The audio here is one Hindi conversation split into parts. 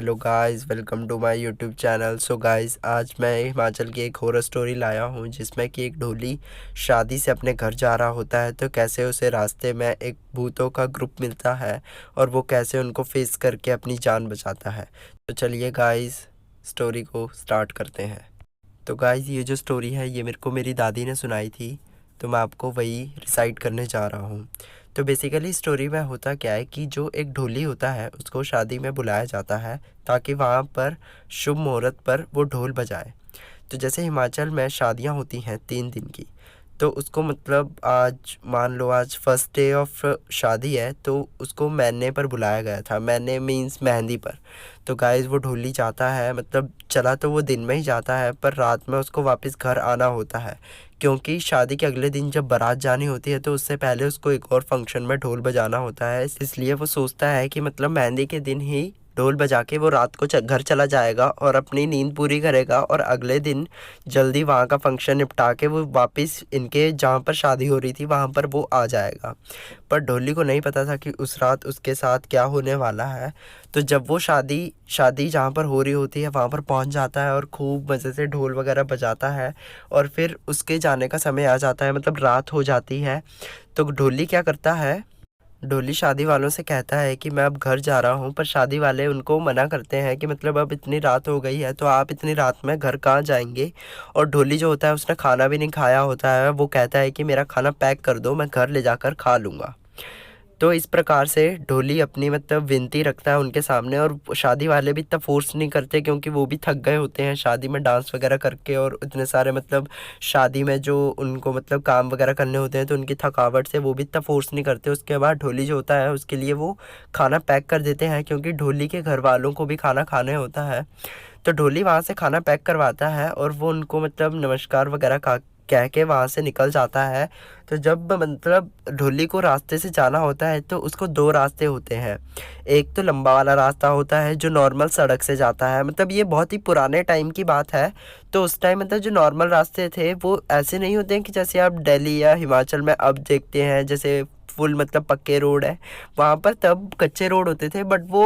Hello guys, welcome to my YouTube channel. So guys, आज मैं हिमाचल की एक हॉरर स्टोरी लाया हूँ जिसमें कि एक ढोली शादी से अपने घर जा रहा होता है तो कैसे उसे रास्ते में एक भूतों का ग्रुप मिलता है और वो कैसे उनको फेस करके अपनी जान बचाता है। तो चलिए गाइस, स्टोरी को स्टार्ट करते हैं। तो गाइस, ये जो स्टोरी है ये मेरे को मेरी दादी ने सुनाई थी, तो मैं आपको वही रिसाइट करने जा रहा हूँ। तो बेसिकली स्टोरी में होता क्या है कि जो एक ढोली होता है उसको शादी में बुलाया जाता है ताकि वहाँ पर शुभ मुहूर्त पर वो ढोल बजाए। तो जैसे हिमाचल में शादियाँ होती हैं 3 दिन की, तो उसको मतलब आज मान लो आज फर्स्ट डे ऑफ शादी है तो उसको मैने पर बुलाया गया था। मैने मीन्स मेहंदी पर। तो गाइस, वो ढोली जाता है, मतलब चला तो वो दिन में ही जाता है पर रात में उसको वापस घर आना होता है, क्योंकि शादी के अगले दिन जब बारात जानी होती है तो उससे पहले उसको एक और फंक्शन में ढोल बजाना होता है। इसलिए वो सोचता है कि मतलब मेहंदी के दिन ही ढोल बजा के वो रात को घर चला जाएगा और अपनी नींद पूरी करेगा और अगले दिन जल्दी वहाँ का फंक्शन निपटा के वो वापस इनके जहाँ पर शादी हो रही थी वहाँ पर वो आ जाएगा। पर ढोली को नहीं पता था कि उस रात उसके साथ क्या होने वाला है। तो जब वो शादी शादी जहाँ पर हो रही होती है वहाँ पर पहुँच जाता है और खूब मज़े से ढोल वगैरह बजाता है और फिर उसके जाने का समय आ जाता है, मतलब रात हो जाती है। तो ढोली क्या करता है, ढोली शादी वालों से कहता है कि मैं अब घर जा रहा हूँ, पर शादी वाले उनको मना करते हैं कि मतलब अब इतनी रात हो गई है तो आप इतनी रात में घर कहाँ जाएंगे। और ढोली जो होता है उसने खाना भी नहीं खाया होता है, वो कहता है कि मेरा खाना पैक कर दो, मैं घर ले जाकर खा लूँगा। तो इस प्रकार से ढोली अपनी मतलब विनती रखता है उनके सामने और शादी वाले भी इतना फोर्स नहीं करते क्योंकि वो भी थक गए होते हैं शादी में डांस वगैरह करके और इतने सारे मतलब शादी में जो उनको मतलब काम वगैरह करने होते हैं तो उनकी थकावट से वो भी इतना फोर्स नहीं करते। उसके बाद ढोली जो होता है उसके लिए वो खाना पैक कर देते हैं क्योंकि ढोली के घर वालों को भी खाना खाने होता है। तो ढोली वहाँ से खाना पैक करवाता है और वो उनको मतलब नमस्कार वगैरह का कह के वहाँ से निकल जाता है। तो जब मतलब ढोली को रास्ते से जाना होता है तो उसको दो रास्ते होते हैं। एक तो लंबा वाला रास्ता होता है जो नॉर्मल सड़क से जाता है, मतलब ये बहुत ही पुराने टाइम की बात है। तो उस टाइम मतलब जो नॉर्मल रास्ते थे वो ऐसे नहीं होते हैं कि जैसे आप दिल्ली या हिमाचल में अब देखते हैं जैसे फुल मतलब पक्के रोड है। वहाँ पर तब कच्चे रोड होते थे, बट वो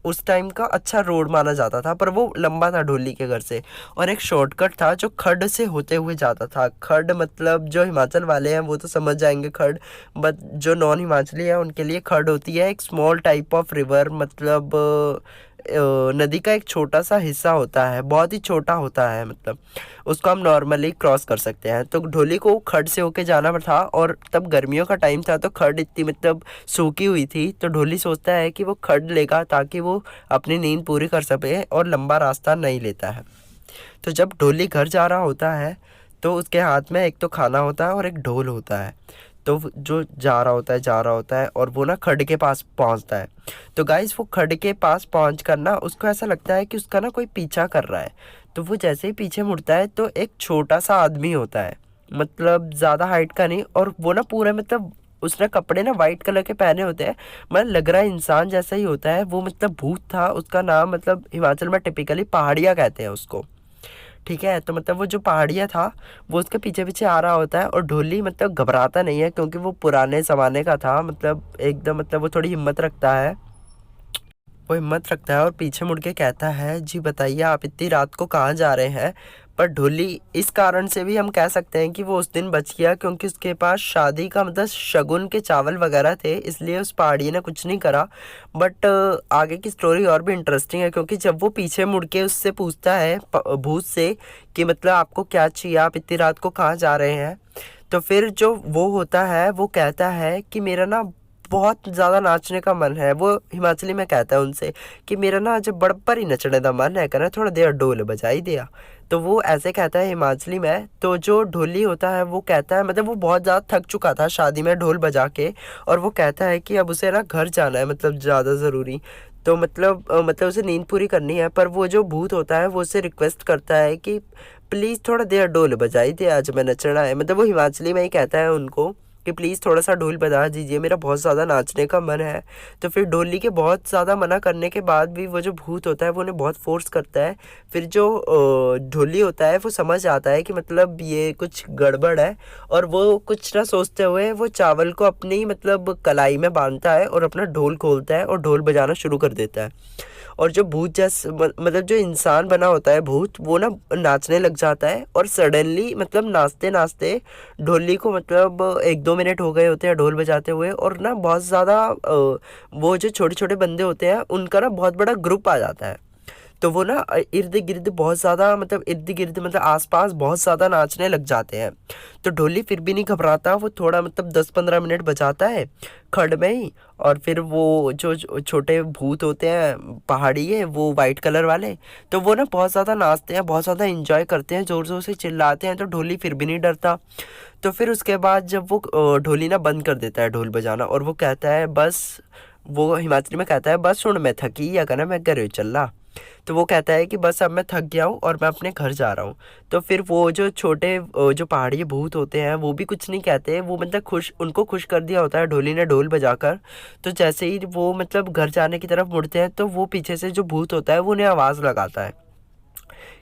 उस टाइम का अच्छा रोड माना जाता था, पर वो लंबा था ढोली के घर से। और एक शॉर्टकट था जो खड्ड से होते हुए जाता था। खड्ड मतलब जो हिमाचल वाले हैं वो तो समझ जाएंगे खड्ड, बट जो नॉन हिमाचली है उनके लिए खड्ड होती है एक स्मॉल टाइप ऑफ रिवर, मतलब नदी का एक छोटा सा हिस्सा होता है, बहुत ही छोटा होता है, मतलब उसको हम नॉर्मली क्रॉस कर सकते हैं। तो ढोली को खड्ड से होके जाना था और तब गर्मियों का टाइम था तो खड्ड इतनी मतलब सूखी हुई थी। तो ढोली सोचता है कि वो खड्ड लेगा ताकि वो अपनी नींद पूरी कर सके और लंबा रास्ता नहीं लेता है। तो जब ढोली घर जा रहा होता है तो उसके हाथ में एक तो खाना होता है और एक ढोल होता है। तो जो जा रहा होता है और वो ना खड्ड के पास पहुंचता है। तो गाइस, वो खड्ड के पास पहुंच कर ना उसको ऐसा लगता है कि उसका ना कोई पीछा कर रहा है। तो वो जैसे ही पीछे मुड़ता है तो एक छोटा सा आदमी होता है, मतलब ज़्यादा हाइट का नहीं, और वो ना पूरा मतलब उसने कपड़े ना वाइट कलर के पहने होते हैं, मतलब लग रहा है इंसान जैसा ही होता है वो, मतलब भूत था। उसका नाम मतलब हिमाचल में टिपिकली पहाड़िया कहते हैं उसको, ठीक है। तो मतलब वो जो पहाड़िया था वो उसके पीछे पीछे आ रहा होता है और ढोली मतलब घबराता नहीं है क्योंकि वो पुराने ज़माने का था, मतलब एकदम मतलब वो थोड़ी हिम्मत रखता है। वो हिम्मत रखता है और पीछे मुड़ के कहता है, जी बताइए आप इतनी रात को कहाँ जा रहे हैं। पर ढोली इस कारण से भी हम कह सकते हैं कि वो उस दिन बच गया क्योंकि उसके पास शादी का मतलब शगुन के चावल वगैरह थे, इसलिए उस पहाड़ी ने कुछ नहीं करा। बट आगे की स्टोरी और भी इंटरेस्टिंग है क्योंकि जब वो पीछे मुड़ के उससे पूछता है भूत से कि मतलब आपको क्या चाहिए, आप इतनी रात को कहाँ जा रहे हैं। तो फिर जो वो होता है वो कहता है कि मेरा ना बहुत ज़्यादा नाचने का मन है। वो हिमाचली में कहता है उनसे कि मेरा ना आज बड़प्पर ही नचने का मन है, कहना थोड़ा देर ढोल बजाई दिया। तो वो ऐसे कहता है हिमाचली में। तो जो ढोली होता है वो कहता है, मतलब वो बहुत ज़्यादा थक चुका था शादी में ढोल बजा के, और वो कहता है कि अब उसे ना घर जाना है, मतलब ज़्यादा ज़रूरी। तो मतलब उसे नींद पूरी करनी है। पर वो जो भूत होता है वो उसे रिक्वेस्ट करता है कि प्लीज़ थोड़ा देर ढोल बजाई दे, आज मैं नचना है। मतलब वो हिमाचली में ही कहता है उनको कि प्लीज़ थोड़ा सा ढोल बजा दीजिए, मेरा बहुत ज़्यादा नाचने का मन है। तो फिर ढोली के बहुत ज़्यादा मना करने के बाद भी वो जो भूत होता है वो उन्हें बहुत फोर्स करता है। फिर जो ढोली होता है वो समझ आता है कि मतलब ये कुछ गड़बड़ है, और वो कुछ ना सोचते हुए वो चावल को अपनी मतलब कलाई में बांधता है और अपना ढोल खोलता है और ढोल बजाना शुरू कर देता है। और जो भूत जैसे मतलब जो इंसान बना होता है भूत, वो ना नाचने लग जाता है। और सडनली मतलब नाचते नाचते ढोली को मतलब 1-2 मिनट हो गए होते हैं ढोल बजाते हुए, और ना बहुत ज़्यादा वो जो छोटे छोटे बंदे होते हैं उनका ना बहुत बड़ा ग्रुप आ जाता है। तो वो ना इर्द गिर्द बहुत ज़्यादा मतलब इर्द गिर्द मतलब आसपास बहुत ज़्यादा नाचने लग जाते हैं। तो ढोली फिर भी नहीं घबराता, वो थोड़ा मतलब 10-15 मिनट बजाता है खड़ में ही। और फिर वो जो छोटे भूत होते हैं पहाड़ी है वो वाइट कलर वाले, तो वो ना बहुत ज़्यादा नाचते हैं, बहुत ज़्यादा इंजॉय करते हैं, ज़ोर ज़ोर से चिल्लाते हैं। तो ढोली फिर भी नहीं डरता। तो फिर उसके बाद जब वो ढोली ना बंद कर देता है ढोल बजाना, और वो कहता है बस, वो हिमाचली में कहता है बस सुन मैं थकी या कहना मैं घरे चला। तो वो कहता है कि बस अब मैं थक गया हूँ और मैं अपने घर जा रहा हूँ। तो फिर वो जो छोटे जो पहाड़ी भूत होते हैं वो भी कुछ नहीं कहते, वो मतलब खुश, उनको खुश कर दिया होता है ढोली ने ढोल बजाकर। तो जैसे ही वो मतलब घर जाने की तरफ मुड़ते हैं तो वो पीछे से जो भूत होता है वो उन्हें आवाज़ लगाता है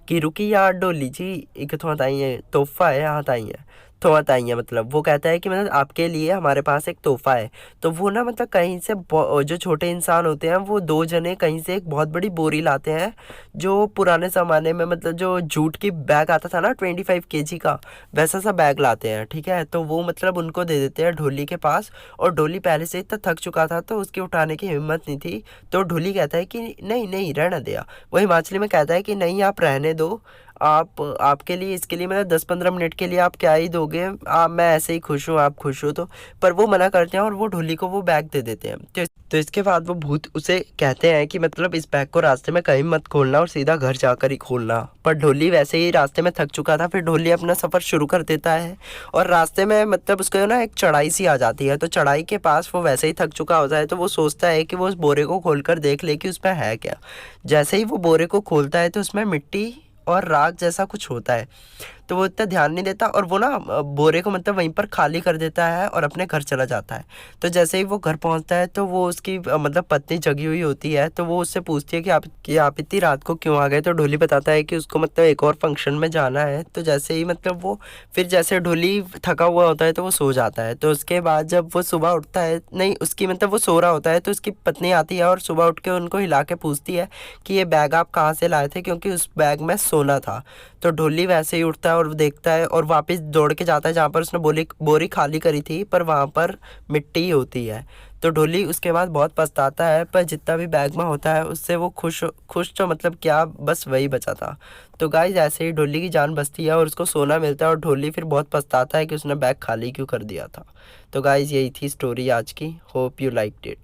कि रुकी यार डोली जी, एक थोड़ा ताई तोहफा है, हाँ ताई है, थोड़ा ताई है। मतलब वो कहता है कि मतलब आपके लिए हमारे पास एक तोहफा है। तो वो ना मतलब कहीं से जो छोटे इंसान होते हैं वो दो जने कहीं से एक बहुत बड़ी बोरी लाते हैं, जो पुराने ज़माने में मतलब जो जूट की बैग आता था ना 25 kg का, वैसा सा बैग लाते हैं। ठीक है, तो वो मतलब उनको दे देते हैं ढोली के पास। और ढोली पहले से इतना थक चुका था तो उसकी उठाने की हिम्मत नहीं थी। तो ढोली कहता है कि नहीं नहीं रहने दिया। वो हिमाचली में कहता है कि नहीं आप रहने दो, आप आपके लिए इसके लिए मतलब 10-15 मिनट के लिए आप क्या ही दोगे, आप मैं ऐसे ही खुश हूँ, आप खुश हो तो। पर वो मना करते हैं और वो ढोली को वो बैग दे देते हैं। तो इसके बाद वो भूत उसे कहते हैं कि मतलब इस बैग को रास्ते में कहीं मत खोलना और सीधा घर जाकर ही खोलना। पर ढोली वैसे ही रास्ते में थक चुका था, फिर ढोली अपना सफ़र शुरू कर देता है। और रास्ते में मतलब उसको ना एक चढ़ाई सी आ जाती है, तो चढ़ाई के पास वो वैसे ही थक चुका होता है, तो वो सोचता है कि वो उस बोरे को खोलकर देख ले कि उसमें है क्या। जैसे ही वो बोरे को खोलता है तो उसमें मिट्टी और राख जैसा कुछ होता है। तो वो इतना ध्यान नहीं देता और वो ना बोरे को मतलब वहीं पर खाली कर देता है और अपने घर चला जाता है। तो जैसे ही वो घर पहुंचता है तो वो उसकी मतलब पत्नी जगी हुई होती है, तो वो उससे पूछती है कि आप इतनी रात को क्यों आ गए। तो ढोली बताता है कि उसको मतलब एक और फंक्शन में जाना है। तो जैसे ही मतलब वो फिर जैसे ढोली थका हुआ होता है तो वो सो जाता है। तो उसके बाद जब वो सुबह उठता है, नहीं उसकी मतलब वो सो रहा होता है, तो उसकी पत्नी आती है और सुबह उठ के उनको हिला के पूछती है कि ये बैग आप कहाँ से लाए थे, क्योंकि उस बैग में सोना था। तो ढोली वैसे ही उठता है और देखता है और वापस दौड़ के जाता है जहाँ पर उसने बोरी खाली करी थी, पर वहाँ पर मिट्टी ही होती है। तो ढोली उसके बाद बहुत पछताता है, पर जितना भी बैग में होता है उससे वो खुश खुश तो मतलब क्या, बस वही बचा था। तो गाइस ऐसे ही ढोली की जान बचती है और उसको सोना मिलता है, और ढोली फिर बहुत पछताता है कि उसने बैग खाली क्यों कर दिया था। तो गाइस यही थी स्टोरी आज की, होप यू लाइक्ड इट।